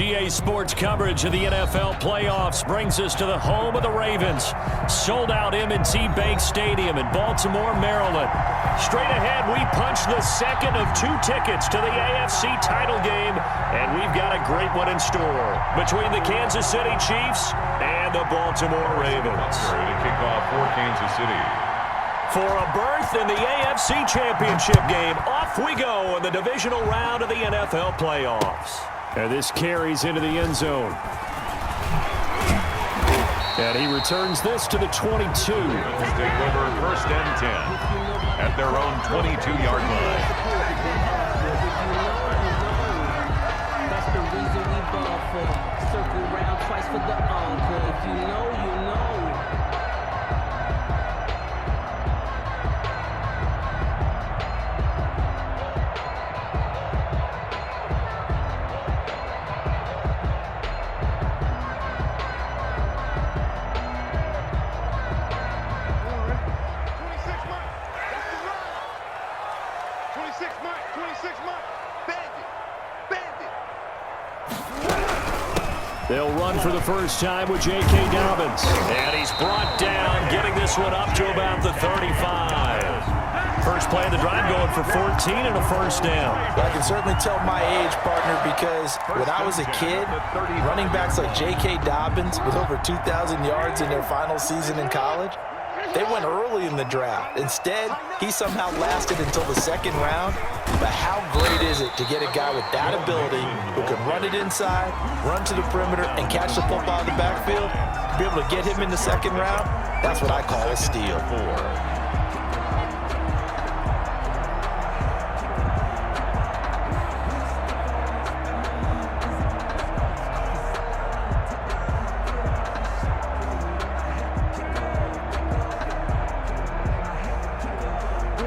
EA Sports coverage of the NFL playoffs brings us to the home of the Ravens. Sold out M&T Bank Stadium in Baltimore, Maryland. Straight ahead, we punch the second of 2 tickets to the AFC title game, and we've got a great one in store between the Kansas City Chiefs and the Baltimore Ravens. Ready to kick off for Kansas City. For a berth in the AFC Championship game, off we go in the divisional round of the NFL playoffs. And this carries into the end zone. And he returns this to the 22. Take over 1st and 10 at their own 22-yard line. That's the reason we ball for. Circle round twice for the encore. If you know, you know. They'll run for the first time with J.K. Dobbins. And he's brought down, getting this one up to about the 35. First play of the drive going for 14 and a first down. I can certainly tell my age, partner, because when I was a kid, running backs like J.K. Dobbins with over 2,000 yards in their final season in college, they went early in the draft. Instead, he somehow lasted until the 2nd round. But how great is it to get a guy with that ability who can run it inside, run to the perimeter, and catch the football in the backfield? To be able to get him in the 2nd round, that's what I call a steal.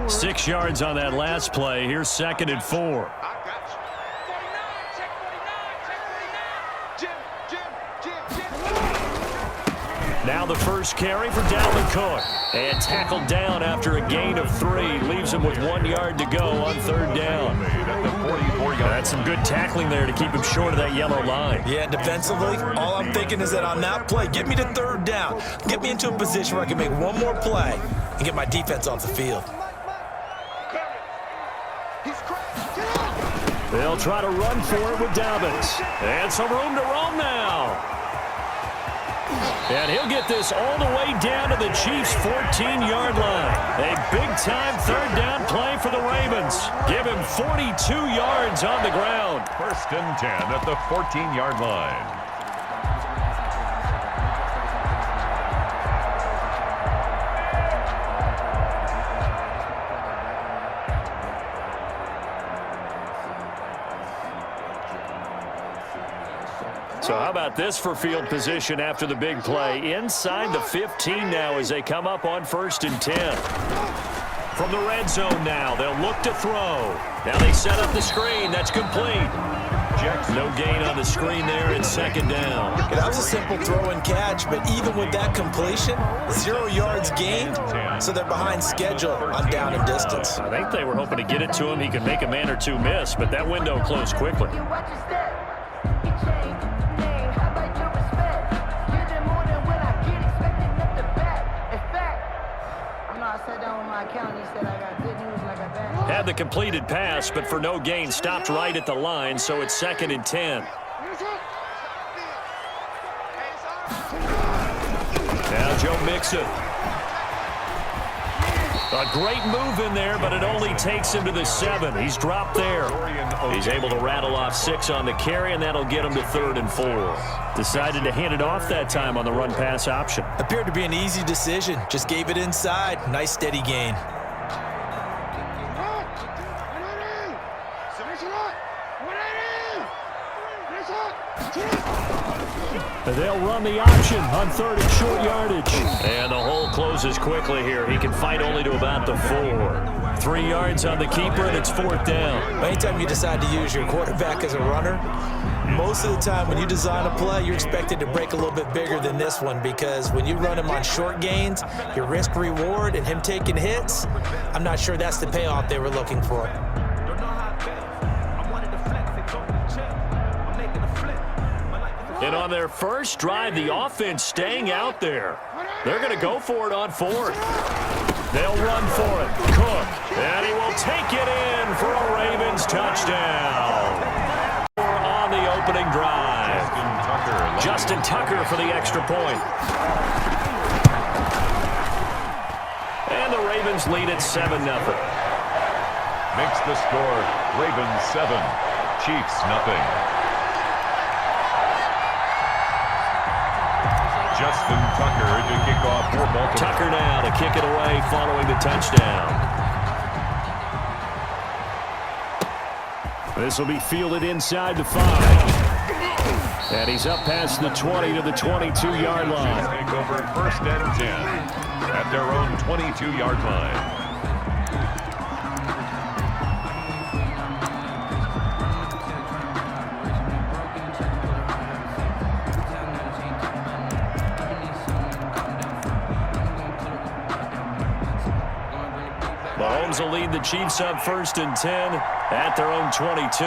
Six yards on that last play. Here's 2nd and 4. Now the first carry for Dalvin Cook. And tackled down after a gain of 3. Leaves him with 1 yard to go on 3rd down. That's some good tackling there to keep him short of that yellow line. Yeah, defensively, all I'm thinking is that on that play, get me to 3rd down. Get me into a position where I can make one more play and get my defense off the field. They'll try to run for it with Dobbins. And some room to roam now. And he'll get this all the way down to the Chiefs' 14-yard line. A big-time 3rd down play for the Ravens. Give him 42 yards on the ground. 1st and 10 at the 14-yard line. So how about this for field position after the big play? Inside the 15 now as they come up on 1st and 10. From the red zone now, they'll look to throw. Now they set up the screen. That's complete. No gain on the screen there. It's 2nd down. That was a simple throw and catch, but even with that completion, 0 yards gained, so they're behind schedule on down and distance. I think they were hoping to get it to him. He could make a man or two miss, but that window closed quickly. Had the completed pass, but for no gain, stopped right at the line, so it's 2nd and 10. Now Joe Mixon. A great move in there, but it only takes him to the 7. He's dropped there. He's able to rattle off 6 on the carry, and that'll get him to 3rd and 4. Decided to hand it off that time on the run-pass option. Appeared to be an easy decision. Just gave it inside. Nice steady gain. They'll run the option on 3rd and short yardage. And the hole closes quickly here. He can fight only to about the 4. 3 yards on the keeper, and it's 4th down. Anytime you decide to use your quarterback as a runner, most of the time when you design a play, you're expected to break a little bit bigger than this one, because when you run him on short gains, your risk-reward and him taking hits, I'm not sure that's the payoff they were looking for. And on their first drive, the offense staying out there. They're going to go for it on fourth. They'll run for it. Cook. And he will take it in for a Ravens touchdown. On the opening drive. Justin Tucker for the extra point. And the Ravens lead at 7-0. Makes the score Ravens 7, Chiefs nothing. Justin Tucker to kick off for Baltimore. Tucker now to kick it away following the touchdown. This will be fielded inside the 5. And he's up past the 20 to the 22-yard line. Take over first and 10 at their own 22-yard line. Mahomes will lead the Chiefs up first and 10 at their own 22.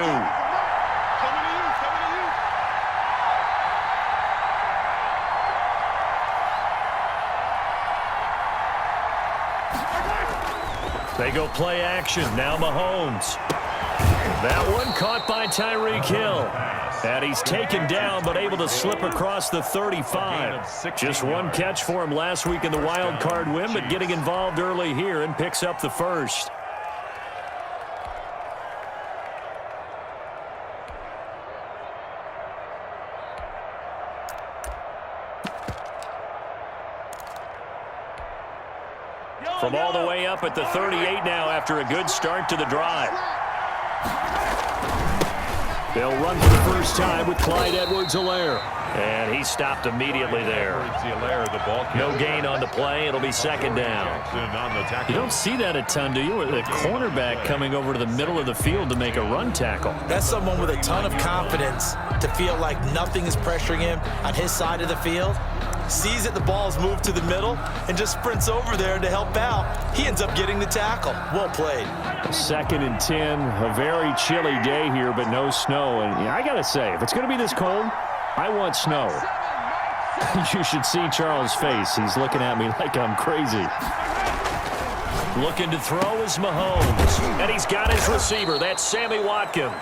They go play action. Now Mahomes. That one caught by Tyreek Hill. And he's taken down but able to slip across the 35. Just one catch for him last week in the wild card win, but getting involved early here and picks up the first. From all the way up at the 38 now after a good start to the drive. They'll run for the first time with Clyde Edwards-Helaire. And he stopped immediately there. No gain on the play. It'll be second down. You don't see that a ton, do you? With a cornerback coming over to the middle of the field to make a run tackle. That's someone with a ton of confidence to feel like nothing is pressuring him on his side of the field. Sees that the ball's moved to the middle and just sprints over there to help out. He ends up getting the tackle. Well played. Second and 10. A very chilly day here, but no snow. And I got to say, if it's going to be this cold, I want snow. You should see Charles' face. He's looking at me like I'm crazy. Looking to throw is Mahomes. And he's got his receiver. That's Sammy Watkins.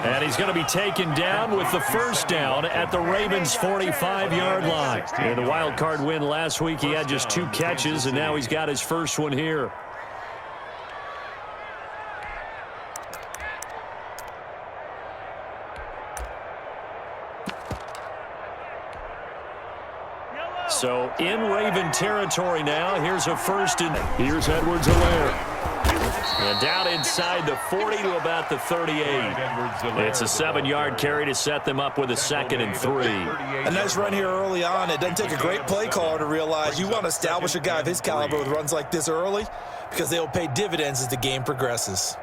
And he's going to be taken down with the first down at the Ravens' 45-yard line. In the wild card win last week, he had just 2 catches, and now he's got his first one here. So in Raven territory now. Here's a first and here's Edwards-Helaire. And down inside the 40 to about the 38. It's a 7-yard carry to set them up with a second and 3. A nice run here early on. It doesn't take a great play caller to realize you want to establish a guy of his caliber with runs like this early because they will pay dividends as the game progresses.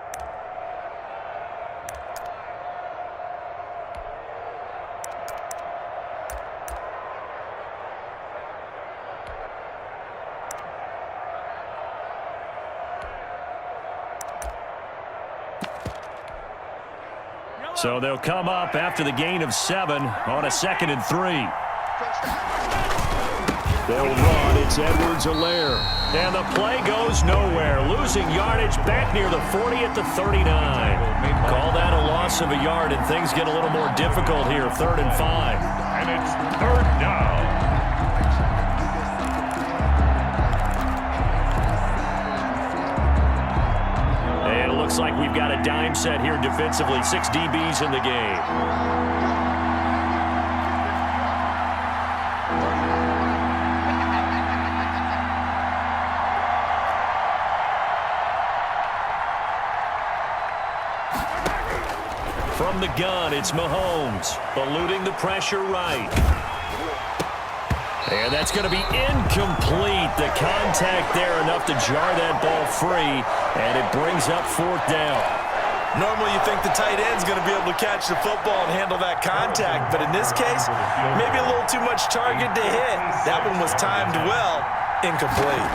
So they'll come up after the gain of 7 on a second and 3. They'll run. It's Edwards-Helaire. And the play goes nowhere. Losing yardage back near the 40 at the 39. Call that a loss of a yard, and things get a little more difficult here. 3rd and 5. And it's 3rd down. Looks like we've got a dime set here defensively. 6 DBs in the game. From the gun, it's Mahomes. Eluding the pressure right. And that's going to be incomplete. The contact there enough to jar that ball free, and it brings up 4th down. Normally you think the tight end's going to be able to catch the football and handle that contact, but in this case, maybe a little too much target to hit. That one was timed well, incomplete.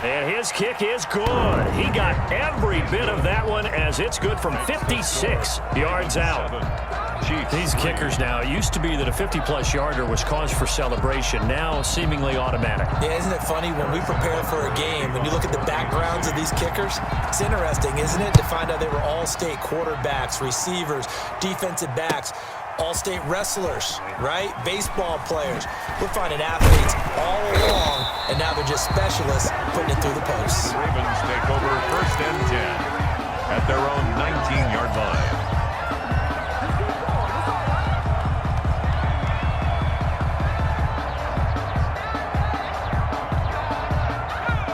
And his kick is good. He got every bit of that one as it's good from 56 yards out. Chiefs. These kickers now, it used to be that a 50-plus yarder was cause for celebration. Now seemingly automatic. Yeah, isn't it funny when we prepare for a game, when you look at the backgrounds of these kickers, it's interesting, isn't it, to find out they were all-state quarterbacks, receivers, defensive backs, all-state wrestlers, right? Baseball players. We're finding athletes all along, and now they're just specialists putting it through the posts. The Ravens take over 1st and 10 at their own 19-yard line.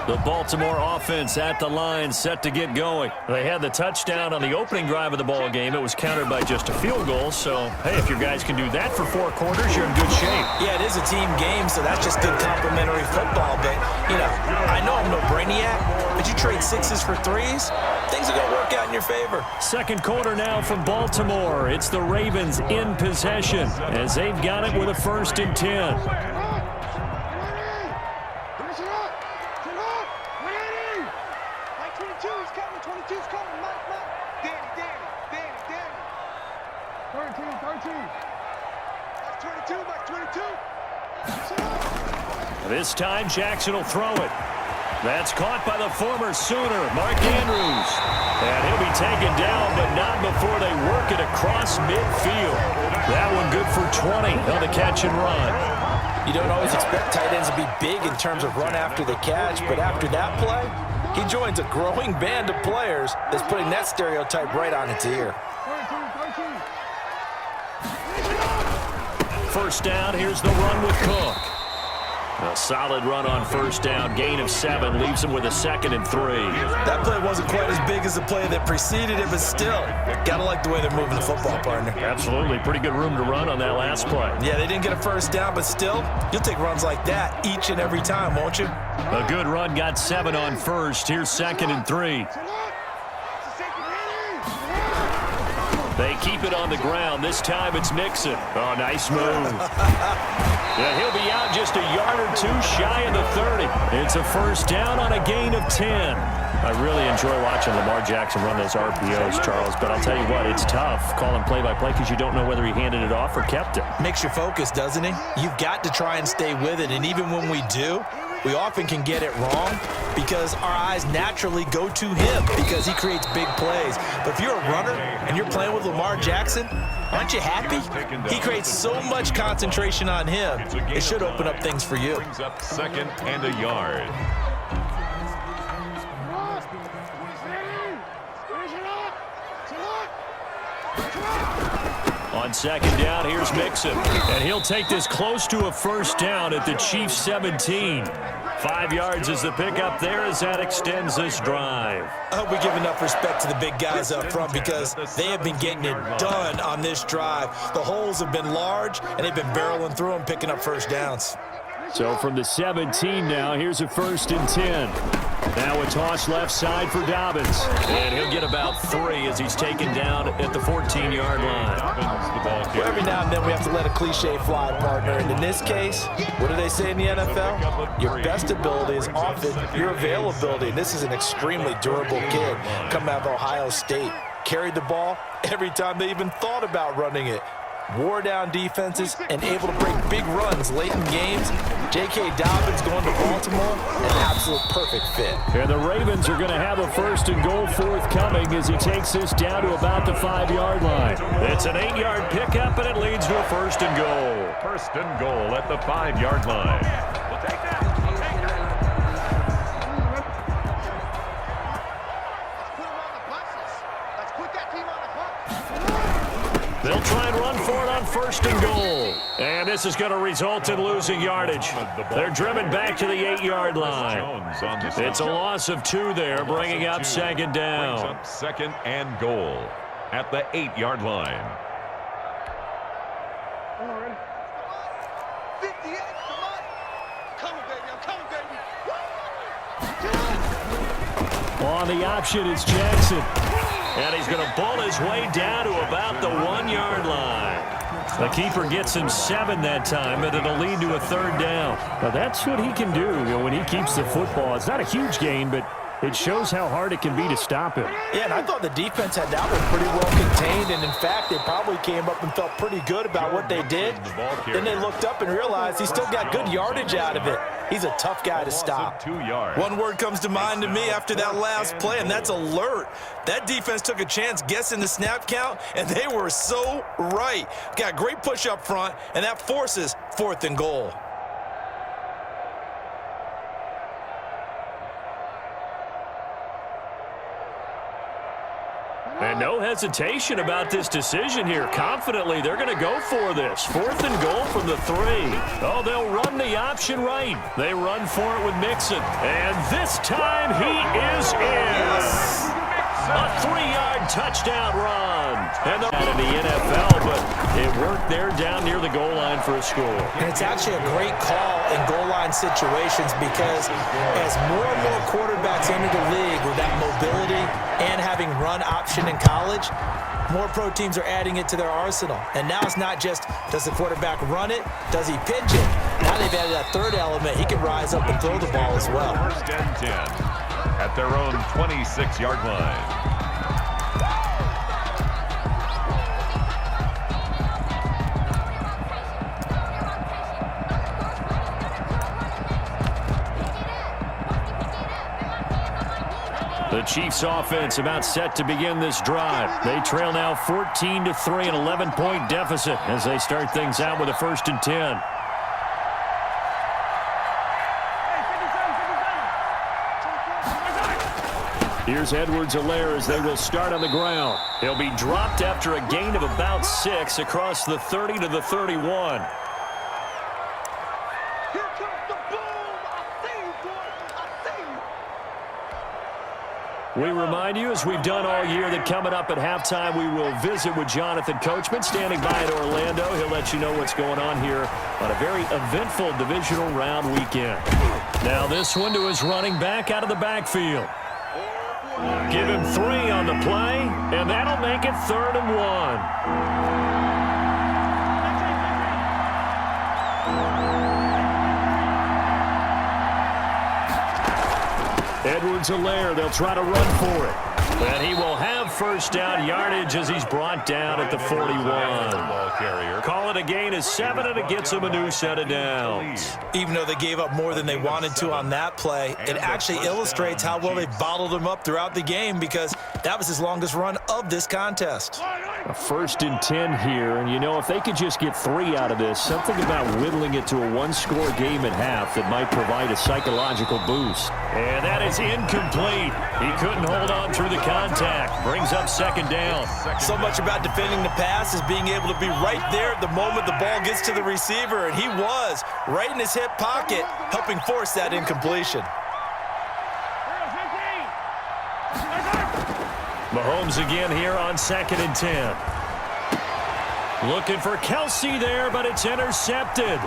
The Baltimore offense at the line, set to get going. They had the touchdown on the opening drive of the ball game. It was countered by just a field goal. So, hey, if your guys can do that for 4 quarters, you're in good shape. Yeah, it is a team game, so that's just good complimentary football. But, you know, I know I'm no brainiac, but you trade 6s for 3s, things are going to work out in your favor. Second quarter now from Baltimore. It's the Ravens in possession as they've got it with a 1st and 10. This time, Jackson will throw it. That's caught by the former Sooner, Mark Andrews. And he'll be taken down, but not before they work it across midfield. That one good for 20 on the catch and run. You don't always expect tight ends to be big in terms of run after the catch, but after that play, he joins a growing band of players that's putting that stereotype right on its ear. First down, here's the run with Cook. A solid run on first down, gain of 7, leaves him with a 2nd and 3. That play wasn't quite as big as the play that preceded it, but still, gotta like the way they're moving the football, partner. Absolutely, pretty good room to run on that last play. Yeah, they didn't get a first down, but still, you'll take runs like that each and every time, won't you? A good run, got 7 on first. Here's 2nd and 3. They keep it on the ground. This time it's Mixon. Oh, nice move. Yeah, he'll be out just a yard or 2 shy of the 30. It's a first down on a gain of 10. I really enjoy watching Lamar Jackson run those RPOs, Charles, but I'll tell you what, it's tough calling play-by-play because you don't know whether he handed it off or kept it. Makes you focus, doesn't it? You've got to try and stay with it, and even when we do, we often can get it wrong because our eyes naturally go to him because he creates big plays. But if you're a runner and you're playing with Lamar Jackson, aren't you happy? He creates so much concentration on him, it should open up things for you. Brings up 2nd and a yard. On 2nd down, here's Mixon. And he'll take this close to a first down at the Chiefs' 17. 5 yards is the pickup there as that extends this drive. I hope we give enough respect to the big guys up front because they have been getting it done on this drive. The holes have been large, and they've been barreling through them, picking up first downs. So from the 17 now, here's a 1st and 10. Now a toss left side for Dobbins. And he'll get about 3 as he's taken down at the 14-yard line. Well, every now and then we have to let a cliche fly, partner. And in this case, what do they say in the NFL? Your best ability is often your availability. And this is an extremely durable kid coming out of Ohio State. Carried the ball every time they even thought about running it. Wore down defenses and able to break big runs late in games. J.K. Dobbins going to Baltimore, an absolute perfect fit. And the Ravens are going to have a 1st and goal forthcoming as he takes this down to about the 5-yard line. It's an 8-yard pickup, and it leads to a 1st and goal. 1st and goal at the 5-yard line. We'll take that. They'll try and run for it on 1st and goal. And this is going to result in losing yardage. They're driven back to the 8-yard line. It's a loss of 2 there, bringing up 2nd down. Brings up 2nd and goal at the 8-yard line. On the option, it's Jackson. And he's going to bull his way down to about the 1-yard line. The keeper gets him 7 that time, but it'll lead to a 3rd down. Now, that's what he can do, when he keeps the football. It's not a huge gain, but It shows how hard it can be to stop him. Yeah, and I thought the defense had that one pretty well contained, and in fact, they probably came up and felt pretty good about what they did. Then they looked up and realized he still got good yardage out of it. He's a tough guy to stop. 2 yards. One word comes to mind to me after that last play, and that's alert. That defense took a chance guessing the snap count, and they were so right. Got great push up front, and that forces 4th and goal. And no hesitation about this decision here. Confidently, they're going to go for this. 4th and goal from the 3. Oh, they'll run the option right. They run for it with Mixon. And this time he is in. A 3-yard touchdown run. And out of the NFL, but it worked there down near the goal line for a score. And it's actually a great call in goal line situations because as more and more quarterbacks enter the league with that mobility and having run option in college, more pro teams are adding it to their arsenal. And now it's not just, does the quarterback run it? Does he pinch it? Now they've added that 3rd element. He can rise up and throw the ball as well. 1st and 10 at their own 26-yard line. The Chiefs offense about set to begin this drive. They trail now 14-3, an 11-point deficit as they start things out with a 1st and 10. Here's Edwards-Helaire as they will start on the ground. He'll be dropped after a gain of about 6 across the 30 to the 31. We remind you, as we've done all year, that coming up at halftime, we will visit with Jonathan Coachman standing by in Orlando. He'll let you know what's going on here on a very eventful divisional round weekend. Now this one to his running back out of the backfield. Give him 3 on the play, and that'll make it 3rd and 1. Edwards-Helaire, they'll try to run for it. And he will have 1st down yardage as he's brought down at the 41. Call it a gain of 7, and it gets him a new set of downs. Even though they gave up more than they wanted to on that play, it actually illustrates how well they bottled him up throughout the game because that was his longest run of this contest. A 1st and 10 here, and you know, if they could just get 3 out of this, something about whittling it to a 1-score game at half that might provide a psychological boost. And that is incomplete. He couldn't hold on through the contact. Brings up 2nd down. So much about defending the pass is being able to be right there at the moment the ball gets to the receiver, and he was right in his hip pocket, helping force that incompletion. Mahomes again here on 2nd and 10. Looking for Kelsey there, but it's intercepted.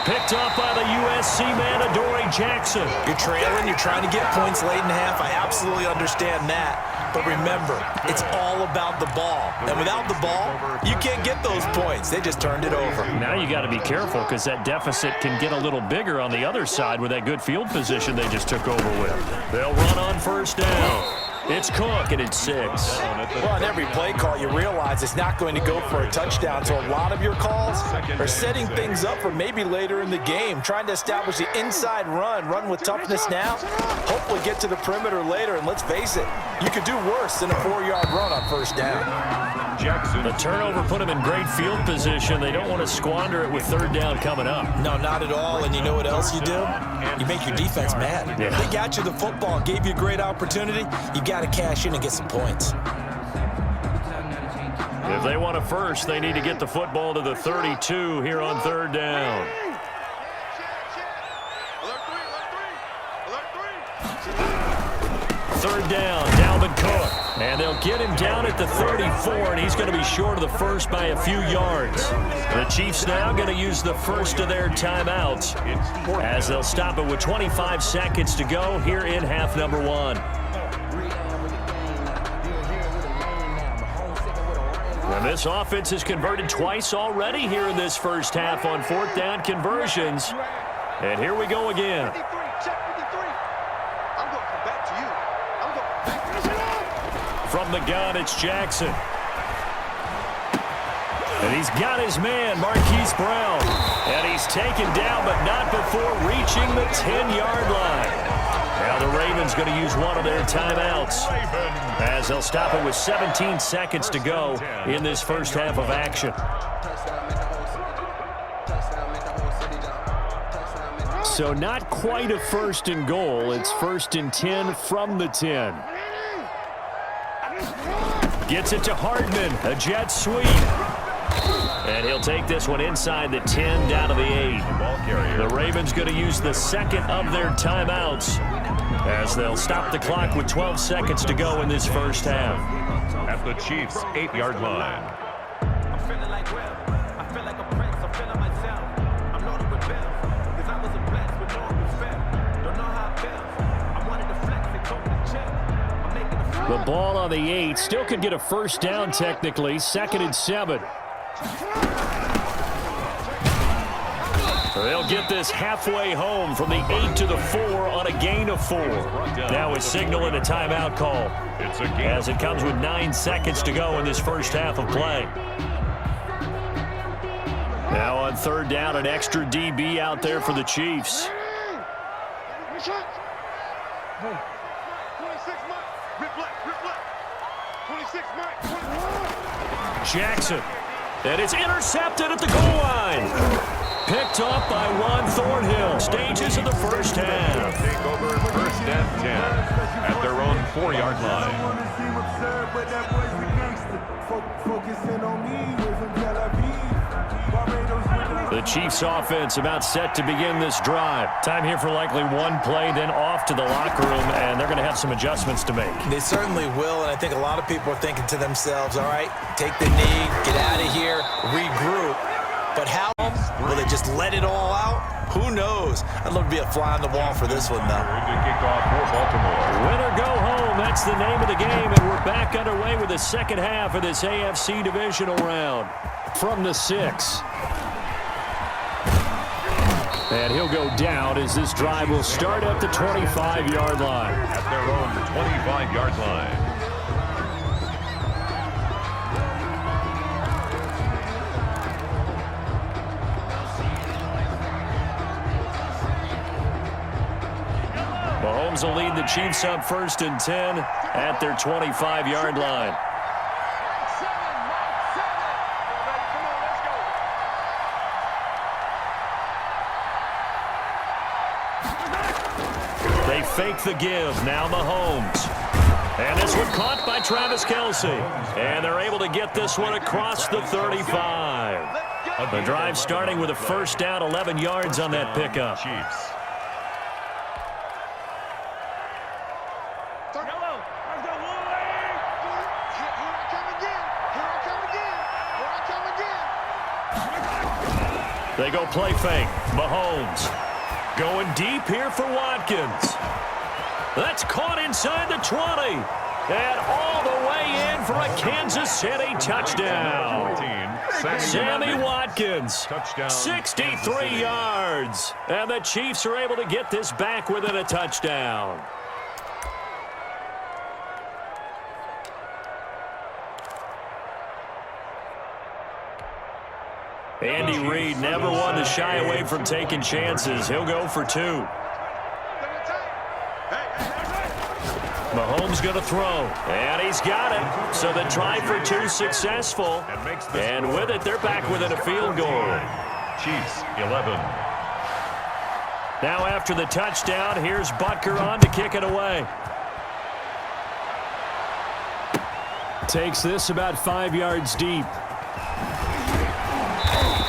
Picked up by the USC man, Adoree Jackson. You're trailing, you're trying to get points late in half. I absolutely understand that. But remember, it's all about the ball. And without the ball, you can't get those points. They just turned it over. Now you got to be careful because that deficit can get a little bigger on the other side with that good field position they just took over with. They'll run on 1st down. It's Cook, and it's 6. Well, on every play call, you realize it's not going to go for a touchdown, so a lot of your calls are setting things up for maybe later in the game, trying to establish the inside run with toughness now, hopefully get to the perimeter later, and let's face it, you could do worse than a 4-yard run on 1st down. Jackson. The turnover put them in great field position. They don't want to squander it with 3rd down coming up. No, not at all, and you know what else you do? You make your defense mad. Yeah. They got you the football, gave you a great opportunity. You got to cash in and get some points. If they want a 1st, they need to get the football to the 32 here on 3rd down. Third down, Dalvin Cook. And they'll get him down at the 34, and he's going to be short of the 1st by a few yards. The Chiefs now going to use the 1st of their timeouts as they'll stop it with 25 seconds to go here in half number 1. And this offense has converted twice already here in this 1st half on 4th down conversions. And here we go again. I'm going to come back to you. From the gun, it's Jackson. And he's got his man, Marquise Brown. And he's taken down, but not before reaching the 10-yard line. Now the Ravens going to use one of their timeouts, as they'll stop it with 17 seconds to go in this first half of action. So not quite a 1st and goal. It's 1st and 10 from the 10. Gets it to Hardman, a jet sweep. And he'll take this one inside the 10 down to the 8. The Ravens going to use the second of their timeouts, as they'll stop the clock with 12 seconds to go in this first half. At the Chiefs' 8-yard line. I'm feeling like Will. I feel like a prince. I'm feeling myself. I'm loaded with bills, because I wasn't blessed with no respect. Don't know how I feel. I wanted to flex and go to the chip. I'm making the ball on the 8. Still could get a first down technically. 2nd and 7. They'll get this halfway home from the 8 to the 4 on a gain of 4. Now a signal and a timeout call, as it comes with 9 seconds to go in this first half of play. Now on 3rd down, an extra DB out there for the Chiefs. Jackson. And it's intercepted at the goal line. Picked up by Juan Thornhill. Stages of the first half. Take over 1st and 10 at their own 4-yard line. The Chiefs offense about set to begin this drive. Time here for likely one play, then off to the locker room, and they're going to have some adjustments to make. They certainly will, and I think a lot of people are thinking to themselves, all right, take the knee, get out of here, regroup. But how will they just let it all out? Who knows? I'd love to be a fly on the wall for this one, though. To kick off for Baltimore. Win or go home, that's the name of the game, and we're back underway with the second half of this AFC divisional round. From the 6. And he'll go down as this drive will start at the 25-yard line. At their own 25-yard line. Mahomes will lead the Chiefs up 1st and 10 at their 25-yard line. They fake the give. Now Mahomes. And this one caught by Travis Kelce. And they're able to get this one across the 35. The drive starting with a first down, 11 yards on that pickup. Chiefs. They go play fake. Mahomes going deep here for Watkins. That's caught inside the 20. And all the way in for a Kansas City touchdown. Sammy Watkins, 63 yards. And the Chiefs are able to get this back within a touchdown. Andy Reid never one to shy away from taking chances. He'll go for 2. Mahomes going to throw, and he's got it. So the try for 2 successful, and with it, they're back within a field goal. Chiefs 11. Now after the touchdown, here's Butker on to kick it away. Takes this about 5 yards deep.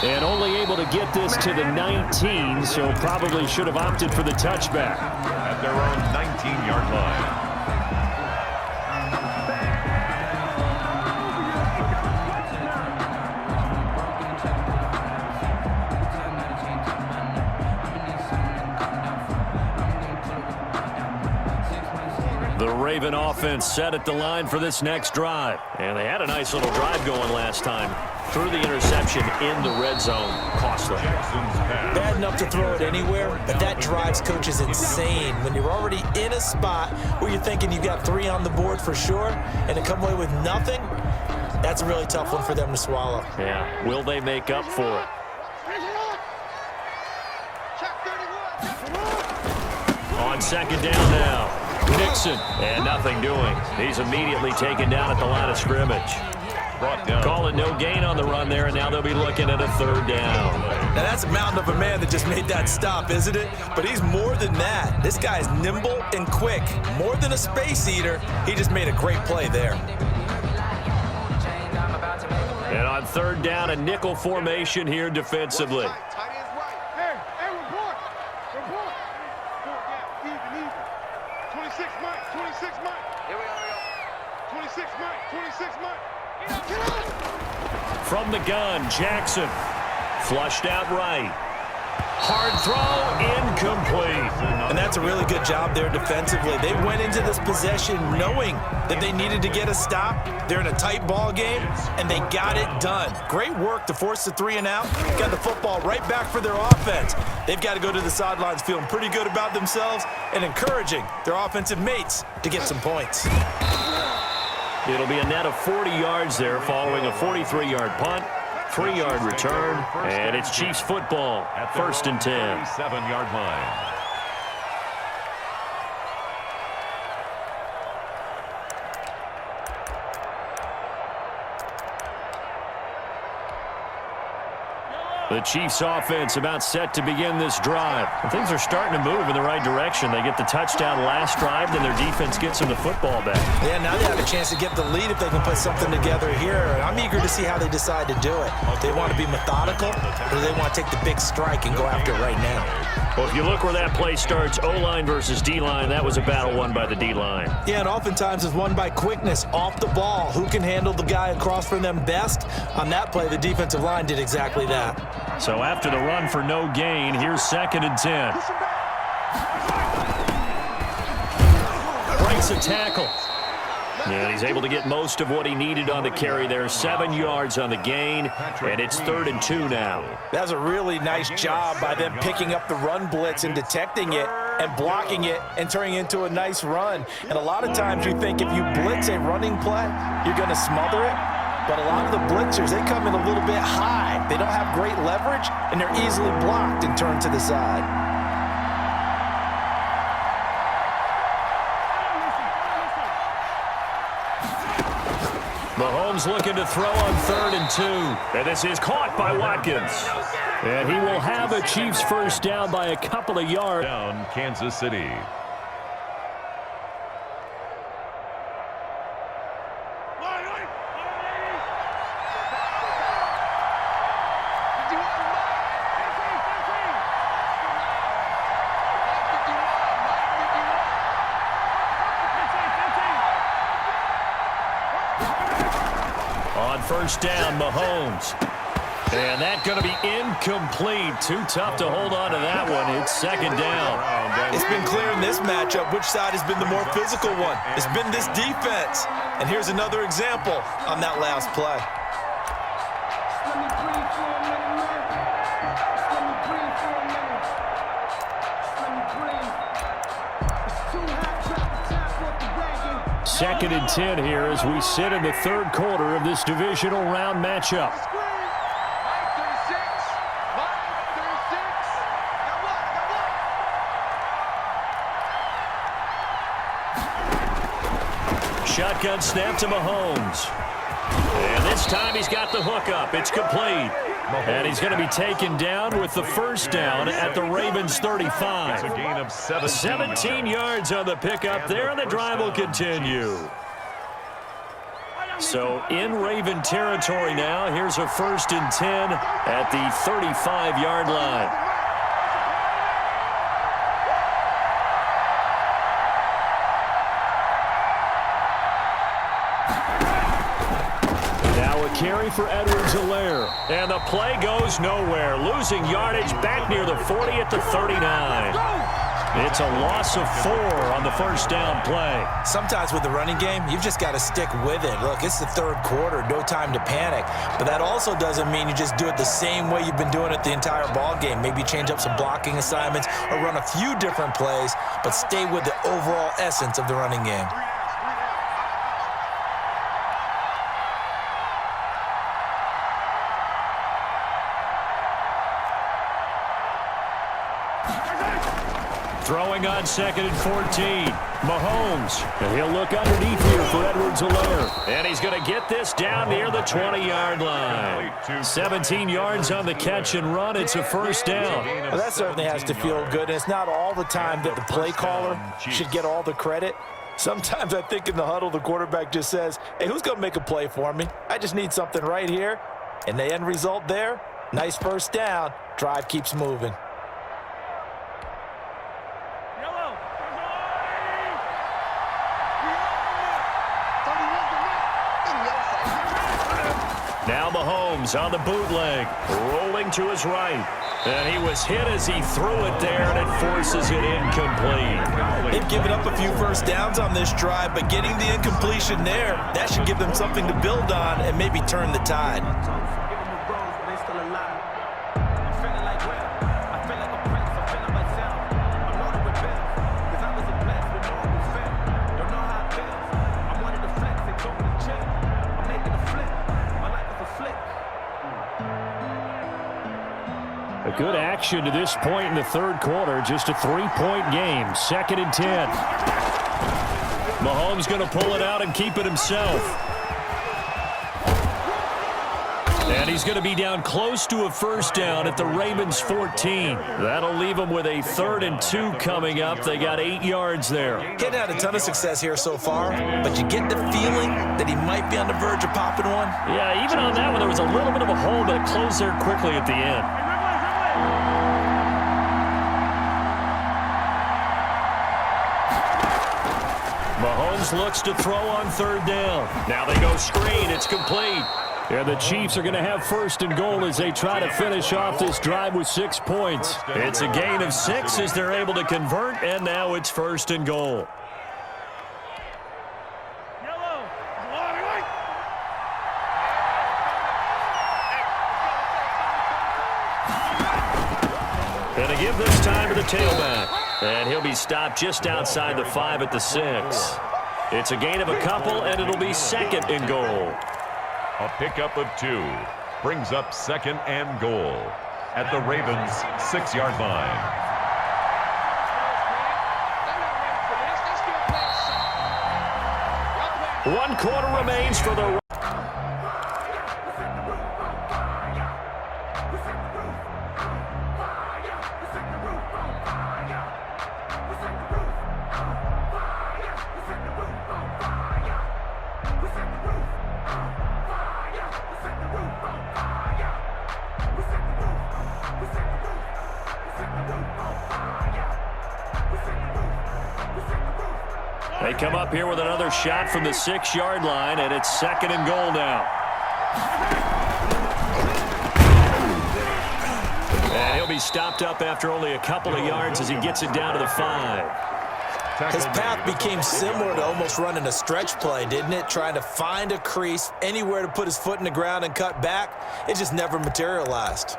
And only able to get this to the 19, so probably should have opted for the touchback. At their own 19-yard line. The Raven offense set at the line for this next drive. And they had a nice little drive going last time. Threw the interception in the red zone. Costly. Bad enough to throw it anywhere, but that drives coaches insane. When you're already in a spot where you're thinking you got 3 on the board for sure, and to come away with nothing, that's a really tough one for them to swallow. Yeah, will they make up for it? On second down now. Nixon, and nothing doing. He's immediately taken down at the line of scrimmage. Calling no gain on the run there, and now they'll be looking at a 3rd down. Now that's a mountain of a man that just made that stop, isn't it? But he's more than that. This guy's nimble and quick. More than a space eater, he just made a great play there. And on 3rd down, a nickel formation here defensively. From the gun, Jackson. Flushed out right. Hard throw, incomplete. And that's a really good job there defensively. They went into this possession knowing that they needed to get a stop. They're in a tight ball game, and they got it done. Great work to force the 3 and out. Got the football right back for their offense. They've got to go to the sidelines feeling pretty good about themselves and encouraging their offensive mates to get some points. It'll be a net of 40 yards there following a 43-yard punt, 3-yard return, and it's Chiefs football at 1st and 10. 7-yard line. The Chiefs offense about set to begin this drive. And things are starting to move in the right direction. They get the touchdown last drive, then their defense gets them the football back. Yeah, now they have a chance to get the lead if they can put something together here. I'm eager to see how they decide to do it. They want to be methodical, or they want to take the big strike and go after it right now. Well, if you look where that play starts, O-line versus D-line, that was a battle won by the D-line. Yeah, and oftentimes it's won by quickness, off the ball. Who can handle the guy across from them best? On that play, the defensive line did exactly that. So after the run for no gain, here's 2nd and 10. Breaks a tackle. And he's able to get most of what he needed on the carry there. 7 yards on the gain, and it's 3rd and 2 now. That's a really nice job by them picking up the run blitz and detecting it and blocking it and turning it into a nice run. And a lot of times you think if you blitz a running play, you're going to smother it. But a lot of the blitzers, they come in a little bit high. They don't have great leverage, and they're easily blocked and turned to the side. Mahomes looking to throw on 3rd and 2. And this is caught by Watkins. And he will have a Chiefs first down by a couple of yards. Down Kansas City. First down, Mahomes. And that's going to be incomplete. Too tough to hold on to that one. It's 2nd down. It's been clear in this matchup which side has been the more physical one. It's been this defense. And here's another example on that last play. Second and 10 here as we sit in the 3rd quarter of this divisional round matchup. Shotgun snap to Mahomes. And this time he's got the hook up. It's complete. And he's going to be taken down with the first down at the Ravens 35. It's a gain of 17 yards on the pickup there, and the drive will continue. So in Raven territory now, here's a 1st and 10 at the 35-yard line. Carry for Edwards-Helaire. And the play goes nowhere. Losing yardage back near the 40 at the 39. It's a loss of 4 on the first down play. Sometimes with the running game, you've just got to stick with it. Look, it's the third quarter, no time to panic. But that also doesn't mean you just do it the same way you've been doing it the entire ball game. Maybe change up some blocking assignments or run a few different plays, but stay with the overall essence of the running game. Throwing on 2nd and 14. Mahomes. And he'll look underneath here for Edwards-Helaire. And he's going to get this down near the 20-yard line. 17 yards on the catch and run. It's a first down. Well, that certainly has to feel good. And it's not all the time that the play caller should get all the credit. Sometimes I think in the huddle, the quarterback just says, hey, who's going to make a play for me? I just need something right here. And the end result there, nice first down. Drive keeps moving. Now Mahomes on the bootleg, rolling to his right. And he was hit as he threw it there, and it forces it incomplete. They've given up a few first downs on this drive, but getting the incompletion there, that should give them something to build on and maybe turn the tide. A good action to this point in the third quarter. Just a 3-point game. 2nd and 10. Mahomes going to pull it out and keep it himself. And he's going to be down close to a first down at the Ravens 14. That'll leave them with a 3rd and 2 coming up. They got 8 yards there. Getting had a ton of success here so far, but you get the feeling that he might be on the verge of popping one. Yeah, even on that one, there was a little bit of a hole, but it closed there quickly at the end. Mahomes looks to throw on 3rd down. Now they go screen. It's complete. And the Chiefs are going to have 1st and goal as they try to finish off this drive with 6 points. It's a gain of 6 as they're able to convert, and now it's 1st and goal. And to give this time to the tailback. And he'll be stopped just outside the 5 at the 6. It's a gain of a couple, and it'll be 2nd and goal. A pickup of 2 brings up 2nd and goal at the Ravens' 6-yard line. One quarter remains for the... They come up here with another shot from the 6-yard line, and it's 2nd and goal now. And he'll be stopped up after only a couple of yards as he gets it down to the 5. His path became similar to almost running a stretch play, didn't it? Trying to find a crease, anywhere to put his foot in the ground and cut back. It just never materialized.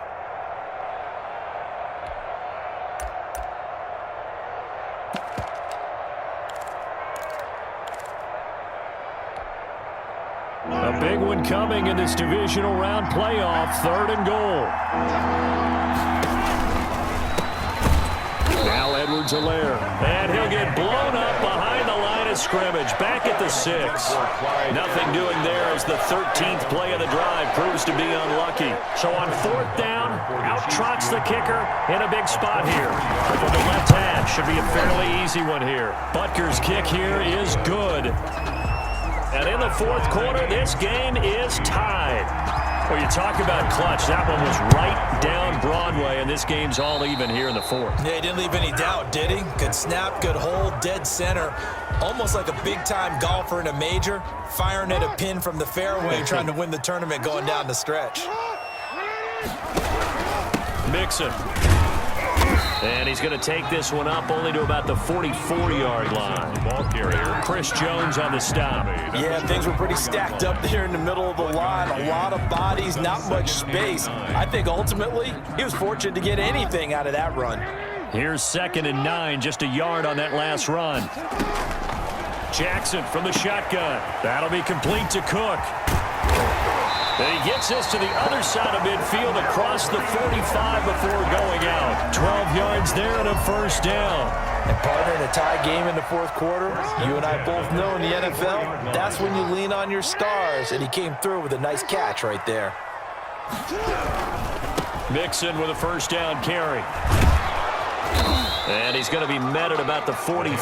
A big one coming in this divisional round playoff. 3rd and goal. Now Edwards-Helaire. And he'll get blown up behind the line of scrimmage. Back at the 6. Nothing doing there as the 13th play of the drive proves to be unlucky. So on 4th down, out trots the kicker in a big spot here. From the left half, should be a fairly easy one here. Butker's kick here is good. And in the 4th quarter, this game is tied. Well, you talk about clutch. That one was right down Broadway, and this game's all even here in the 4th. Yeah, he didn't leave any doubt, did he? Good snap, good hold, dead center. Almost like a big-time golfer in a major, firing at a pin from the fairway, trying to win the tournament going down the stretch. Mixon. And he's going to take this one up only to about the 44-yard line. Ball carrier. Chris Jones on the stop. Yeah, things were pretty stacked up there in the middle of the line. A lot of bodies, not much space. I think ultimately he was fortunate to get anything out of that run. Here's 2nd and 9, just a yard on that last run. Jackson from the shotgun. That'll be complete to Cook. And he gets this to the other side of midfield across the 45 before going out. 12 yards there and a first down. And partner, in a tie game in the fourth quarter, you and I both know in the NFL, that's when you lean on your stars, and he came through with a nice catch right there. Mixon with a first down carry. And he's going to be met at about the 43.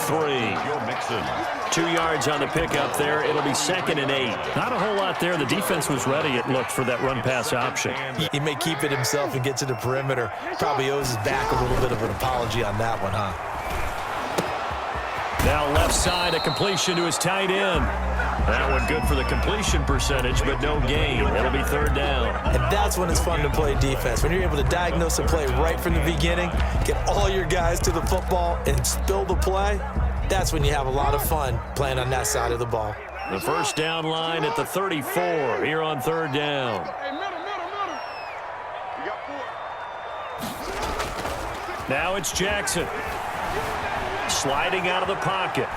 2 yards on the pickup there. It'll be 2nd and 8. Not a whole lot there. The defense was ready, it looked, for that run-pass option. He may keep it himself and get to the perimeter. Probably owes his back a little bit of an apology on that one, huh? Now left side, a completion to his tight end. That one good for the completion percentage, but no gain. It'll be 3rd down. And that's when it's fun to play defense. When you're able to diagnose a play right from the beginning, get all your guys to the football, and spill the play, that's when you have a lot of fun playing on that side of the ball. The first down line at the 34 here on 3rd down. Now it's Jackson. Sliding out of the pocket.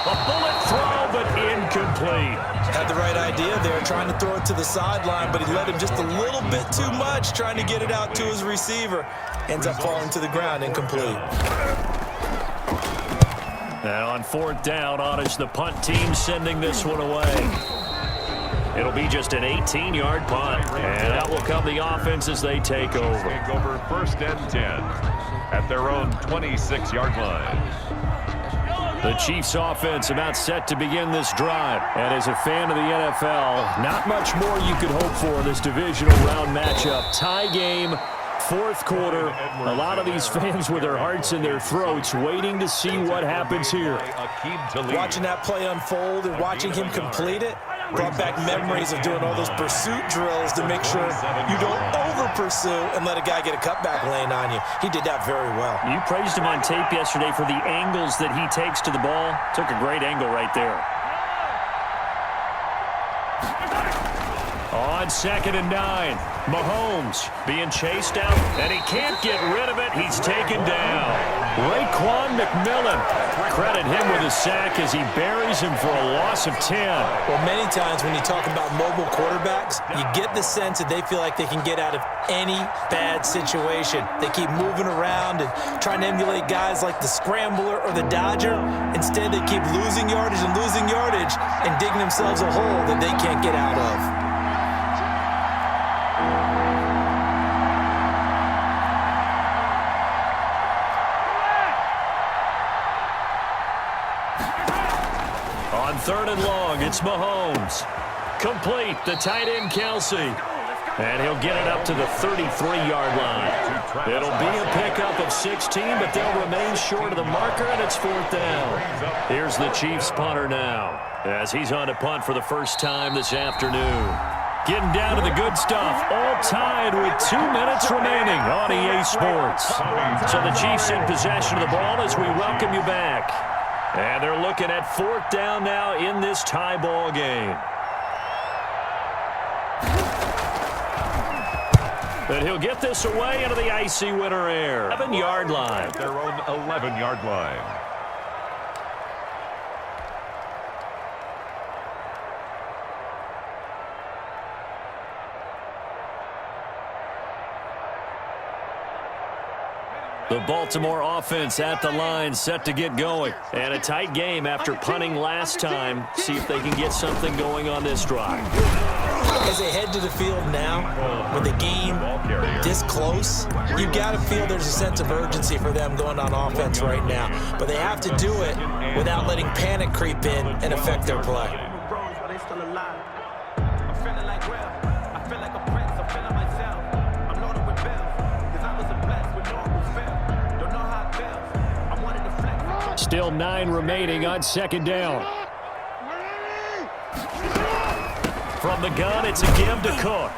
A bullet throw, but incomplete. Had the right idea there, trying to throw it to the sideline, but he let him just a little bit too much, trying to get it out to his receiver. Ends up falling to the ground, incomplete. Now on 4th down, is the punt team sending this one away. It'll be just an 18-yard punt, and out will come the offense as they take over. Take over 1st and 10 at their own 26-yard line. The Chiefs offense about set to begin this drive. And as a fan of the NFL, not much more you could hope for in this divisional round matchup. Tie game, 4th quarter. A lot of these fans with their hearts in their throats waiting to see what happens here. Watching that play unfold and watching him complete it brought back memories of doing all those pursuit drills to make sure you don't over-pursue and let a guy get a cutback lane on you. He did that very well. You praised him on tape yesterday for the angles that he takes to the ball. Took a great angle right there. On 2nd and 9, Mahomes being chased out, and he can't get rid of it. He's taken down. Raekwon McMillan, credit him with a sack as he buries him for a loss of 10. Well, many times when you talk about mobile quarterbacks, you get the sense that they feel like they can get out of any bad situation. They keep moving around and trying to emulate guys like the Scrambler or the Dodger. Instead, they keep losing yardage and digging themselves a hole that they can't get out of. On 3rd and long, it's Mahomes. Complete, the tight end Kelsey. And he'll get it up to the 33-yard line. It'll be a pickup of 16, but they'll remain short of the marker, and it's 4th down. Here's the Chiefs punter now, as he's on to punt for the first time this afternoon. Getting down to the good stuff, all tied with 2 minutes remaining on EA Sports. So the Chiefs in possession of the ball as we welcome you back. And they're looking at 4th down now in this tie ball game. But he'll get this away into the icy winter air. 11-yard line. Their own 11-yard line. The Baltimore offense at the line, set to get going. And a tight game after punting last time. See if they can get something going on this drive. As they head to the field now, with the game this close, you got to feel there's a sense of urgency for them going on offense right now. But they have to do it without letting panic creep in and affect their play. Still 9 remaining on 2nd down. From the gun, it's a give to Cook.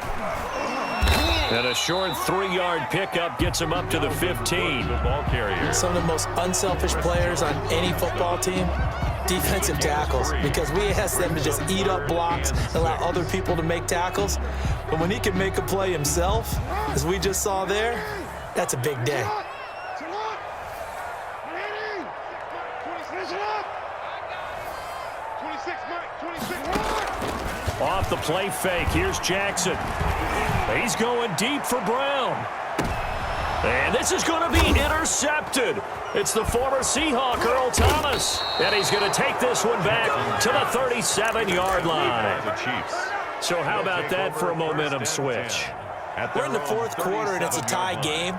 And a short 3-yard pickup gets him up to the 15. The ball carrier. Some of the most unselfish players on any football team, defensive tackles, because we ask them to just eat up blocks and allow other people to make tackles. But when he can make a play himself, as we just saw there, that's a big day. Off the play fake, here's Jackson. He's going deep for Brown. And this is going to be intercepted. It's the former Seahawk, Earl Thomas. And he's going to take this one back to the 37-yard line. The Chiefs. So how about that for a momentum switch? We're in the fourth quarter and it's a tie game.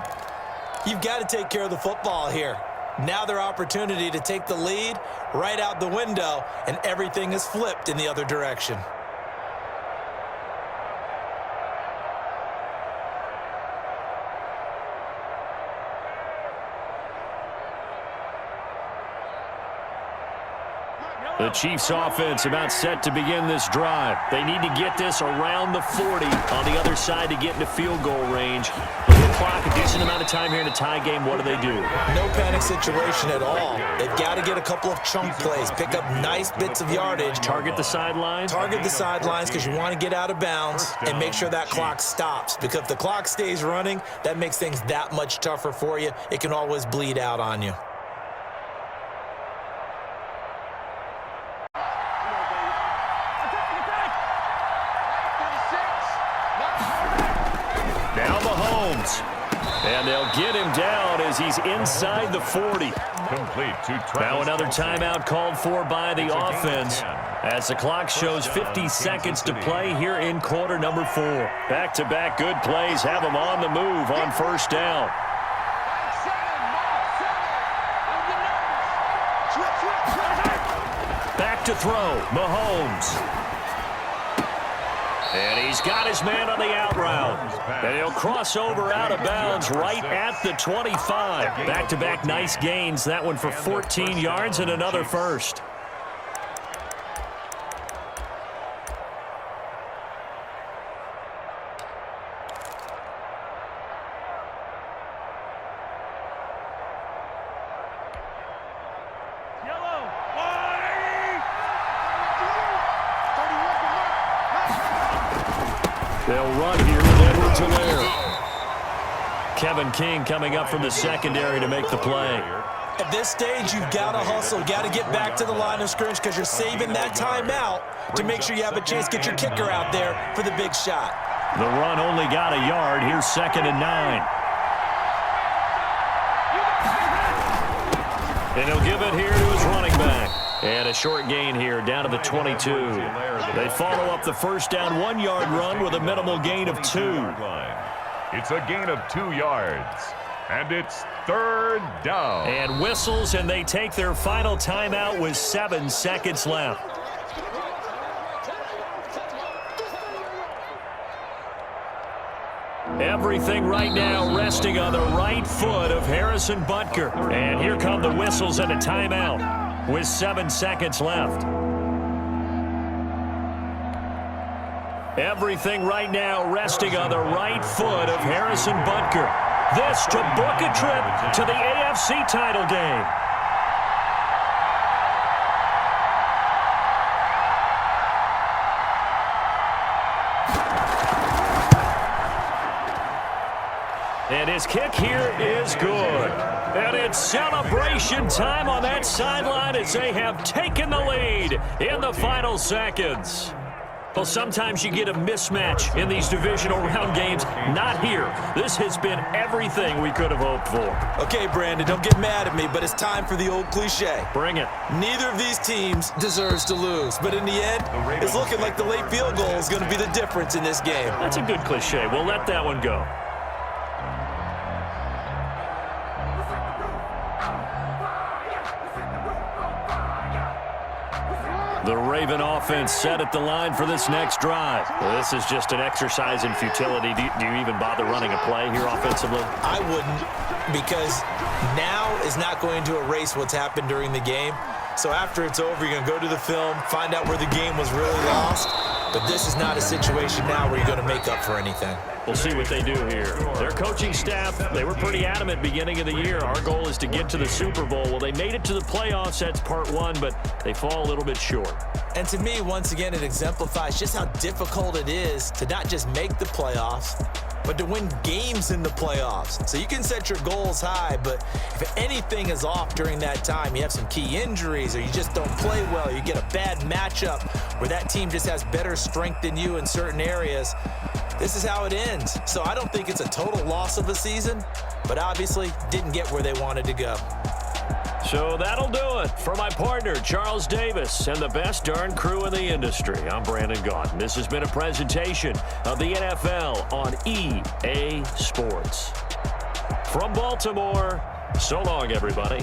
You've got to take care of the football here. Now their opportunity to take the lead right out the window, and everything is flipped in the other direction. The Chiefs offense about set to begin this drive. They need to get this around the 40 on the other side to get into field goal range. With the clock, a decent amount of time here in a tie game, what do? No panic situation at all. They've got to get a couple of chunk plays, pick up nice bits of yardage. Target the sidelines? Target the sidelines because you want to get out of bounds and make sure that clock stops. Because if the clock stays running, that makes things that much tougher for you. It can always bleed out on you. And they'll get him down as he's inside the 40. Complete to Travis. Now another timeout called for by the offense as the clock shows 50 seconds to play here in quarter number 4. Back-to-back good plays have them on the move on first down. Back to throw, Mahomes. And he's got his man on the out route. And he'll cross over out of bounds right at the 25. Back-to-back nice gains. That one for 14 yards and another first. They'll run here with Edwards-Helaire. Kevin King coming up from the secondary to make the play. At this stage, you've got to hustle, got to get back to the line of scrimmage because you're saving that timeout to make sure you have a chance to get your kicker out there for the big shot. The run only got a yard. Here's 2nd and 9. And he'll give it here to his running back. And a short gain here down to the 22. They follow up the first down 1-yard run with a minimal gain of 2. It's a gain of 2 yards. And it's 3rd down. And whistles, and they take their final timeout with 7 seconds left. Everything right now resting on the right foot of Harrison Butker. And here come the whistles and a timeout with 7 seconds left. Everything right now resting on the right foot of Harrison Butker. This to book a trip to the AFC title game. And his kick here is good. And it's celebration time on that sideline as they have taken the lead in the final seconds. Well, sometimes you get a mismatch in these divisional round games. Not here. This has been everything we could have hoped for. Okay, Brandon, don't get mad at me, but it's time for the old cliche. Bring it. Neither of these teams deserves to lose, but in the end, it's looking like the late field goal is going to be the difference in this game. That's a good cliche. We'll let that one go. The Raven offense set at the line for this next drive. Well, this is just an exercise in futility. Do you even bother running a play here offensively? I wouldn't, because now is not going to erase what's happened during the game. So after it's over, you're going to go to the film, find out where the game was really lost, But this is not a situation now where you're going to make up for anything. We'll see what they do here. Their coaching staff, they were pretty adamant beginning of the year. Our goal is to get to the Super Bowl. Well, they made it to the playoffs. That's part one, but they fall a little bit short. And to me, once again, it exemplifies just how difficult it is to not just make the playoffs, but to win games in the playoffs. So you can set your goals high, but if anything is off during that time, you have some key injuries or you just don't play well, you get a bad matchup where that team just has better strength than you in certain areas, this is how it ends. So I don't think it's a total loss of a season, but obviously didn't get where they wanted to go. So that'll do it for my partner, Charles Davis, and the best darn crew in the industry. I'm Brandon Gaunt. This has been a presentation of the NFL on EA Sports. From Baltimore, so long, everybody.